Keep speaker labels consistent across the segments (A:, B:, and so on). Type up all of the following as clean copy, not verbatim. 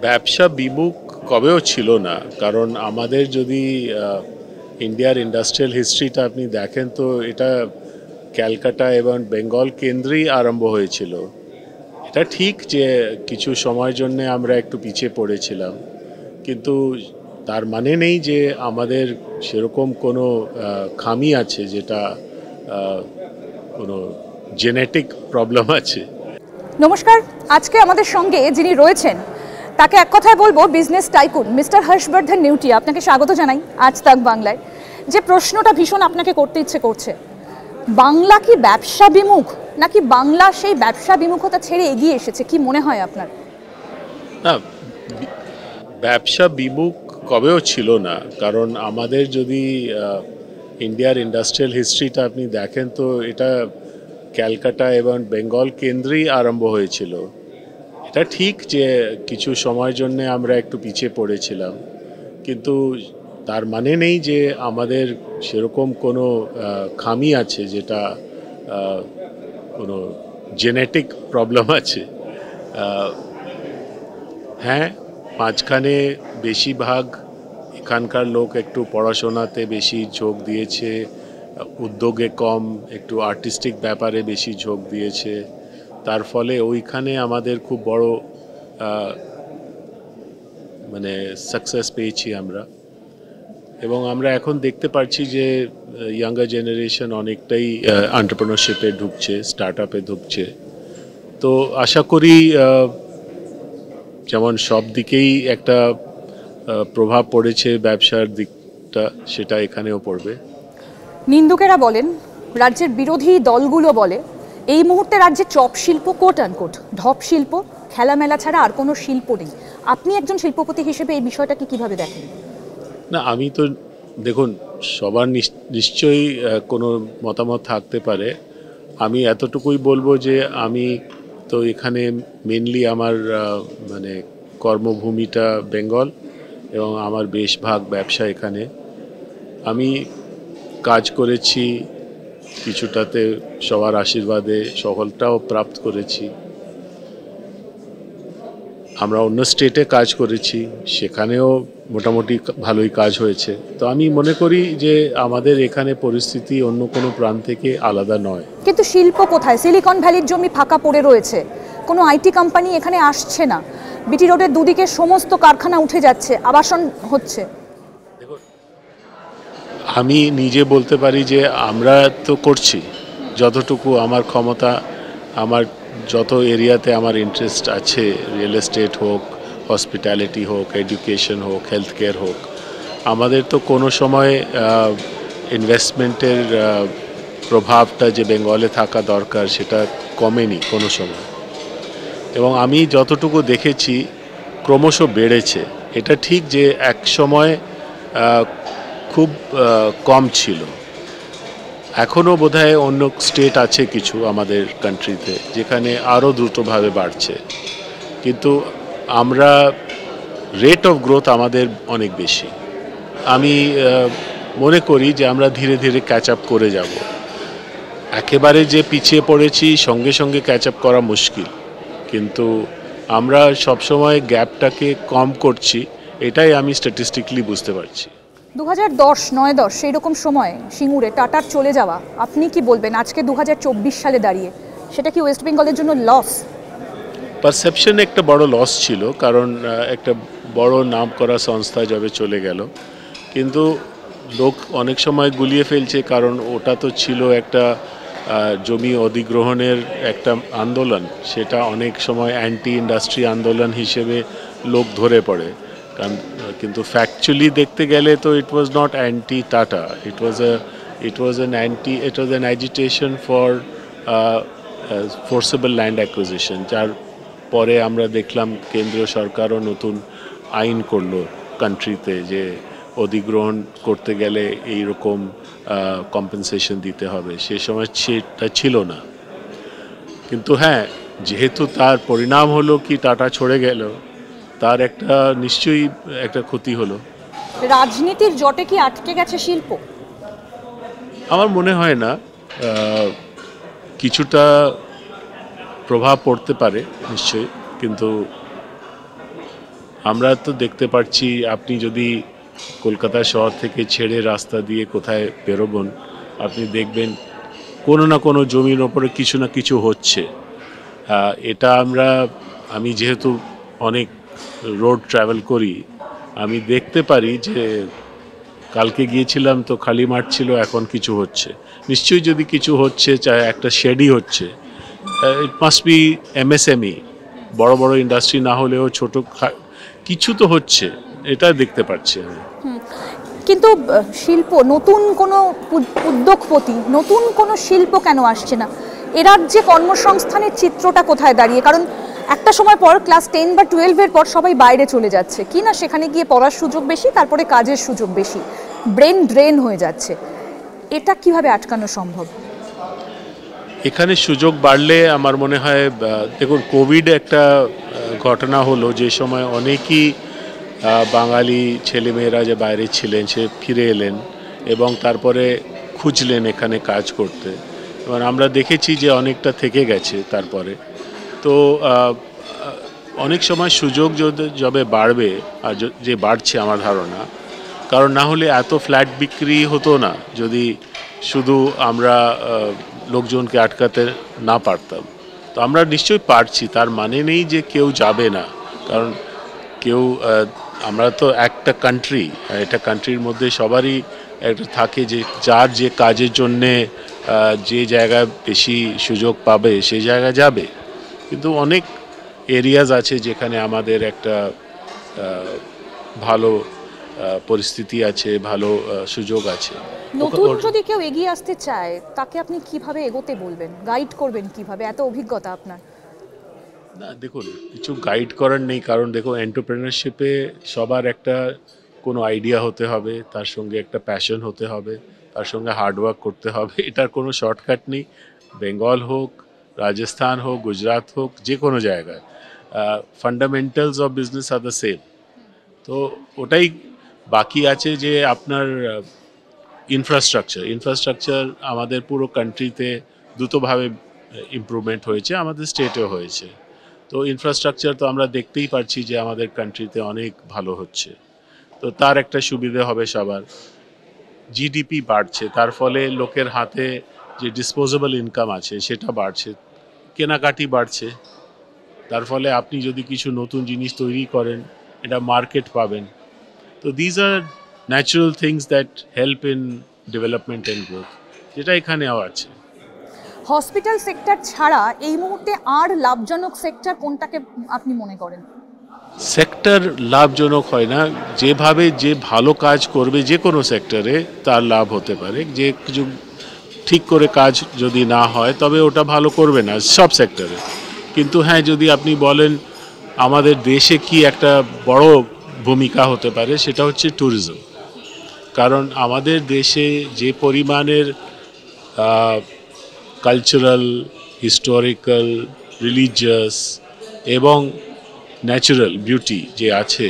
A: ব্যবসা বিমুখ কবেও ছিল না, কারণ আমাদের যদি ইন্ডিয়ার ইন্ডাস্ট্রিয়াল হিস্ট্রিটা আপনি দেখেন তো এটা ক্যালকাটা এবং বেঙ্গল কেন্দ্রেই আরম্ভ হয়েছিল। এটা ঠিক যে কিছু সময়ের জন্য আমরা একটু পিছিয়ে পড়েছিলাম, কিন্তু তার মানে নেই যে আমাদের সেরকম কোনো খামি আছে যেটা কোনো জেনেটিক প্রবলেম আছে।
B: নমস্কার, আজকে আমাদের সঙ্গে যিনি রয়েছেন তাকে এক কথায় বলবো business tycoon mister Harshavardhan Neotia. আপনাকে স্বাগত জানাই আজ তাক বাংলায়। যে প্রশ্নটা ভীষণ আপনাকে করতে ইচ্ছে করছে, বাংলা কি ব্যবসা বিমুখ, নাকি বাংলা সেই ব্যবসা বিমুখতা ছেড়ে এগিয়ে এসেছে? কি মনে হয় আপনার?
A: না, ব্যবসা বিমুখ কবেও ছিল না, কারণ আমাদের যদি ইন্ডিয়ার ইন্ডাস্ট্রিয়াল হিস্ট্রিটা আপনি দেখেন তো এটা ক্যালকাটা এবং বেঙ্গল কেন্দ্রেই আরম্ভ হয়েছিল। এটা ঠিক যে কিছু সময়ের জন্য আমরা একটু পিছিয়ে পড়েছিলাম, কিন্তু তার মানে নেই যে আমাদের সেরকম কোনো খামি আছে যেটা কোনো জেনেটিক প্রবলেম আছে। হ্যাঁ, মাঝখানে বেশিরভাগ এখানকার লোক একটু পড়াশোনাতে বেশি ঝোঁক দিয়েছে, উদ্যোগে কম, একটু আর্টিস্টিক ব্যাপারে বেশি ঝোঁক দিয়েছে। তার ফলে ওইখানে আমাদের খুব বড় মানে সাকসেস পেয়েছি আমরা। এবং আমরা এখন দেখতে পাচ্ছি যে ইয়াঙ্গার জেনারেশন অনেকটাই এন্টারপ্রেনারশিপে ঢুকছে, স্টার্ট আপে ঢুকছে। তো আশা করি যেমন সব দিকেই একটা প্রভাব পড়েছে ব্যবসার দিকটা, সেটা এখানেও পড়বে।
B: নিন্দুকেরা বলেন, রাজ্যের বিরোধী দলগুলো বলে, এই মুহূর্তে রাজ্যে চপ শিল্প কোট আনকোট, ঢপ শিল্প, খেলামেলা ছাড়া আর কোনো শিল্প নেই। আপনি একজন শিল্পপতি হিসেবে এই বিষয়টাকে কিভাবে দেখেন?
A: না, আমি তো দেখুন, সবার নিশ্চয়ই কোনো মতামত থাকতে পারে। আমি এতটুকুই বলবো যে আমি তো এখানে মেনলি আমার মানে কর্মভূমিটা বেঙ্গল এবং আমার বেশভাগ ব্যবসা এখানে। আমি কাজ করেছি কিছুটাতে, সবার আশীর্বাদে সফলতাও প্রাপ্ত করেছি। আমরা অন্য স্টেটে কাজ করেছি, সেখানেও মোটামুটি ভালোই কাজ হয়েছে। তো আমি মনে করি যে আমাদের এখানে পরিস্থিতি অন্য কোনো প্রান্ত থেকে আলাদা নয়।
B: কিন্তু শিল্প কোথায়? সিলিকন ভ্যালির জমি ফাঁকা পড়ে রয়েছে, কোনো আইটি কোম্পানি এখানে আসছে না, বিটি রোডের দুদিকে সমস্ত কারখানা উঠে যাচ্ছে, আবাসন হচ্ছে।
A: আমি নিজে বলতে পারি যে আমরা তো করছি যতটুকু আমার ক্ষমতা, আমার যত এরিয়াতে আমার ইন্টারেস্ট আছে, রিয়েল এস্টেট হোক, হসপিটালিটি হোক, এডুকেশন হোক, হেলথ কেয়ার হোক, আমাদের তো কোনো সময় ইনভেস্টমেন্টের প্রভাবটা যে বেঙ্গলে থাকা দরকার সেটা কমেনি কোনো সময়। এবং আমি যতটুকু দেখেছি ক্রমশ বেড়েছে। এটা ঠিক যে এক সময় খুব কম ছিল। এখনও বোধহয় অন্য স্টেট আছে কিছু আমাদের কান্ট্রিতে যেখানে আরও দ্রুতভাবে বাড়ছে, কিন্তু আমরা রেট অফ গ্রোথ আমাদের অনেক বেশি। আমি মনে করি যে আমরা ধীরে ধীরে ক্যাচ আপ করে যাব। একেবারে যে পিছিয়ে পড়েছি সঙ্গে সঙ্গে ক্যাচ আপ করা মুশকিল, কিন্তু আমরা সবসময় গ্যাপটাকে কম করছি, এটাই আমি স্ট্যাটিস্টিক্যালি বুঝতে পারছি।
B: 2010-9-10 সেই রকম সময় সিঙ্গুরে টাটার চলে যাওয়া, আপনি কি বলবেন আজকে 2024 সালে দাঁড়িয়ে সেটা কি ওয়েস্ট বেঙ্গলের জন্য লস?
A: পারসেপশন একটা বড় লস ছিল, কারণ একটা বড় নাম করা সংস্থা যাবে চলে গেল। কিন্তু লোক অনেক সময় গুলিয়ে ফেলছে, কারণ ওটা তো ছিল একটা জমি অধিগ্রহণের একটা আন্দোলন, সেটা অনেক সময় অ্যান্টি ইন্ডাস্ট্রি আন্দোলন হিসেবে লোক ধরে পড়ে। কারণ কিন্তু ফ্যাকচুয়ালি দেখতে গেলে তো it was not anti Tata, it was an agitation for forcible land acquisition, যার পরে আমরা দেখলাম কেন্দ্রীয় সরকারও নতুন আইন করলো কান্ট্রিতে যে অধিগ্রহণ করতে গেলে এইরকম কম্পেনসেশন দিতে হবে। সে সময় সেটা ছিল না। কিন্তু হ্যাঁ, যেহেতু তার পরিণাম হলো কি টাটা ছড়ে গেল, তার একটা নিশ্চয়ই একটা ক্ষতি হলো।
B: রাজনীতির জটে কি আটকে গেছে শিল্প?
A: আমার মনে হয় না। কিছুটা প্রভাব পড়তে পারে নিশ্চয়ই, কিন্তু আমরা তো দেখতে পাচ্ছি, আপনি যদি কলকাতা শহর থেকে ছেড়ে রাস্তা দিয়ে কোথায় বেরোবেন, আপনি দেখবেন কোনো না কোনো জমির ওপরে কিছু না কিছু হচ্ছে। এটা আমি যেহেতু অনেক রোড ট্রাভেল করি, আমি দেখতে পারি যে কালকে গিয়েছিলাম তো খালি মাঠ ছিল, এখন কিছু হচ্ছে। নিশ্চয়ই যদি কিছু হচ্ছে, চাहे একটা শেডই হচ্ছে, ইট মাস্ট বি এমএসএমই, বড় বড় ইন্ডাস্ট্রি না হলেও ছোট কিছু তো হচ্ছে, এটা দেখতে পাচ্ছি আমি।
B: কিন্তু শিল্প, নতুন কোনো উদ্যোগপতি, নতুন কোনো শিল্প কেন আসছে না? এ রাজ্যে কর্মসংস্থানের চিত্রটা কোথায় দাঁড়িয়ে? কারণ একটা সময় পর ক্লাস 10 বা 12-এর পর সবাই বাইরে চলে যাচ্ছে, কি না সেখানে গিয়ে পড়ার সুযোগ বেশি, তারপরে কাজের সুযোগ বেশি, ব্রেন ড্রেন হয়ে যাচ্ছে। এটা কিভাবে আটকানো সম্ভব?
A: এখানে সুযোগ বাড়লে আমার মনে হয়, দেখুন কোভিড একটা ঘটনা হলো, যে সময় অনেকই বাঙালি ছেলেমেয়েরা যে বাইরে ছিলেন সে ফিরে এলেন এবং তারপরে খুঁজলেন এখানে কাজ করতে, এবং আমরা দেখেছি যে অনেকটা থেকে গেছে তারপরে। তো অনেক সময় সুযোগ যবে বাড়বে, আর যে বাড়ছে আমার ধারণা, কারণ না হলে এত ফ্ল্যাট বিক্রি হতো না যদি শুধু আমরা লোকজনকে আটকাতে না পারতাম। তো আমরা নিশ্চয়ই পারছি, তার মানে নেই যে কেউ যাবে না, কারণ আমরা তো একটা কান্ট্রি, এটা কান্ট্রির মধ্যে সবারই একটা থাকে যে যার যে কাজের জন্যে যে জায়গায় বেশি সুযোগ পাবে সেই জায়গায় যাবে। কিন্তু অনেক এরিয়াজ আছে যেখানে আমাদের একটা ভালো পরিস্থিতি আছে, ভালো সুযোগ আছে।
B: নতুন যদি কেউ এগিয়ে আসতে চায়, তাকে আপনি কিভাবে এগোতে বলবেন, গাইড করবেন কিভাবে? এত অভিজ্ঞতা আপনার।
A: না দেখুন, কিছু গাইড করার নেই, কারণ দেখুন এন্টারপ্রেনারশিপে সবার একটা কোনো আইডিয়া হতে হবে, তার সঙ্গে একটা প্যাশন হতে হবে, তার সঙ্গে হার্ডওয়ার্ক করতে হবে। এটার কোনো শর্টকাট নেই। বেঙ্গল হোক, রাজস্থান হোক, গুজরাট হোক, যে কোনো জায়গায় fundamentals of business are the same. তো ওটাই বাকি আছে যে আপনার ইনফ্রাস্ট্রাকচার আমাদের পুরো কান্ট্রিতে দ্রুতভাবে ইমপ্রুভমেন্ট হয়েছে, আমাদের স্টেটেও হয়েছে। তো ইনফ্রাস্ট্রাকচার তো আমরা দেখতেই পাচ্ছি যে আমাদের কান্ট্রিতে অনেক ভালো হচ্ছে। তো তার একটা সুবিধে হবে সবার। জিডিপি বাড়ছে, তার ফলে লোকের হাতে যে ডিসপোজেবল ইনকাম আছে সেটা বাড়ছে, কেনাকাটি বাড়ছে, তার ফলে আপনি যদি কিছু নতুন জিনিস তৈরি করেন এটা মার্কেট পাবেন। তো these are natural things that help in development and growth, যেটা এখানেও আছে।
B: হসপিটাল সেক্টর ছাড়া এই মুহূর্তে আর লাভজনক সেক্টর কোনটাকে আপনি মনে করেন?
A: সেক্টর লাভজনক হয় না, যেভাবে যে ভালো কাজ করবে যে কোনো সেক্টরে তার লাভ হতে পারে। যে কিছু ঠিক করে কাজ যদি না হয় তবে ওটা ভালো করবে না সব সেক্টরে। কিন্তু হ্যাঁ, যদি আপনি বলেন আমাদের দেশে কি একটা বড় ভূমিকা হতে পারে, সেটা হচ্ছে ট্যুরিজম। কারণ আমাদের দেশে যে পরিমাণের কালচারাল, হিস্টোরিক্যাল, রিলিজিয়াস এবং ন্যাচারাল বিউটি যে আছে,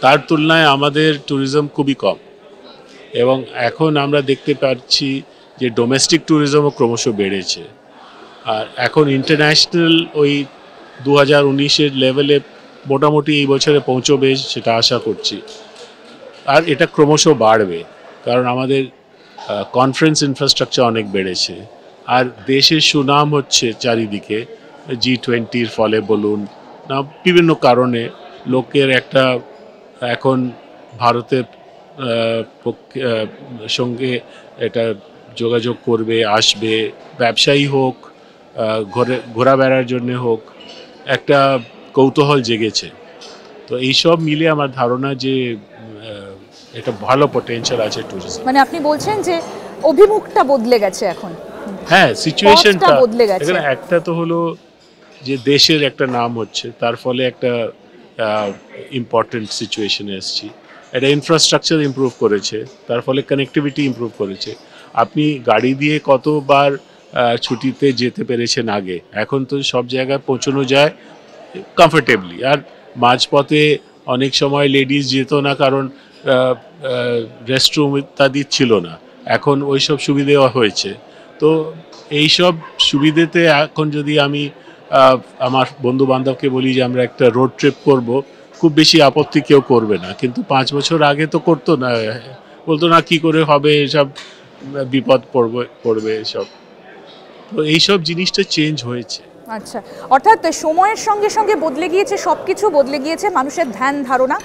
A: তার তুলনায় আমাদের ট্যুরিজম খুবই কম। এবং এখন আমরা দেখতে পাচ্ছি যে ডোমেস্টিক ট্যুরিজমও ক্রমশ বেড়েছে, আর এখন ইন্টারন্যাশনাল ওই 2019-এর লেভেলে মোটামুটি এই বছরে পৌঁছবে সেটা আশা করছি। আর এটা ক্রমশ বাড়বে, কারণ আমাদের কনফারেন্স ইনফ্রাস্ট্রাকচার অনেক বেড়েছে, আর দেশের সুনাম হচ্ছে চারিদিকে। G20-র ফলে বলুন না, বিভিন্ন কারণে লোকের একটা এখন ভারতের সঙ্গে এটা যোগাযোগ করবে, আসবে, ব্যবসায়ী হোক, ঘোরা বেড়ার জন্য হোক, একটা কৌতূহল জেগেছে। তো এইসব মিলে আমার ধারণা যে এটা ভালো পটেনশিয়াল আছে ট্যুরিজম।
B: মানে আপনি বলছেন যে অভিমুখটা বদলে গেছে এখন?
A: হ্যাঁ, সিচুয়েশনটা
B: বদলে গেছে।
A: এখানে একটা তো হলো যে দেশের একটা নাম হচ্ছে, তার ফলে একটা ইম্পর্টেন্ট সিচুয়েশনে এসেছি। এটা ইনফ্রাস্ট্রাকচার ইমপ্রুভ করেছে, তার ফলে কানেক্টিভিটি ইমপ্রুভ করেছে। আপনি গাড়ি দিয়ে কতবার ছুটিতে যেতে পেরেছেন আগে, এখন তো সব জায়গায় পৌঁছানো যায় কমফোর্টেবলি। আর মাঝপথে অনেক সময় লেডিস যেত না, কারণ রেস্টরুম ইত্যাদি ছিল না, এখন ওই সব সুবিধেও হয়েছে। তো এইসব সুবিধেতে এখন যদি আমি আমার বন্ধু বান্ধবকে বলি যে আমরা একটা রোড ট্রিপ করব, খুব বেশি আপত্তি কেউ করবে না, কিন্তু 5 বছর আগে তো করতো না, বলতো না কি করে হবে এসব, বিপদ পড়বে এসব। তো এইসব জিনিসটা চেঞ্জ হয়েছে।
B: আচ্ছা, অর্থাৎ সময়ের সঙ্গে সঙ্গে বদলে গিয়েছে, সব কিছু বদলে গিয়েছে, মানুষের ধ্যান ধারণা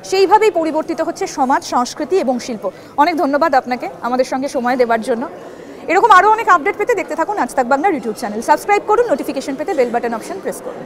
B: সেইভাবেই পরিবর্তিত হচ্ছে সমাজ, সংস্কৃতি এবং শিল্প। অনেক ধন্যবাদ আপনাকে আমাদের সঙ্গে সময় দেওয়ার জন্য। এরকম আরও অনেক আপডেট পেতে দেখতে থাকুন আজ তাক বাংলার ইউটিউব চ্যানেল। সাবস্ক্রাইব করুন, নোটিফিকেশন পেতে বেল বাটন অপশন প্রেস করুন।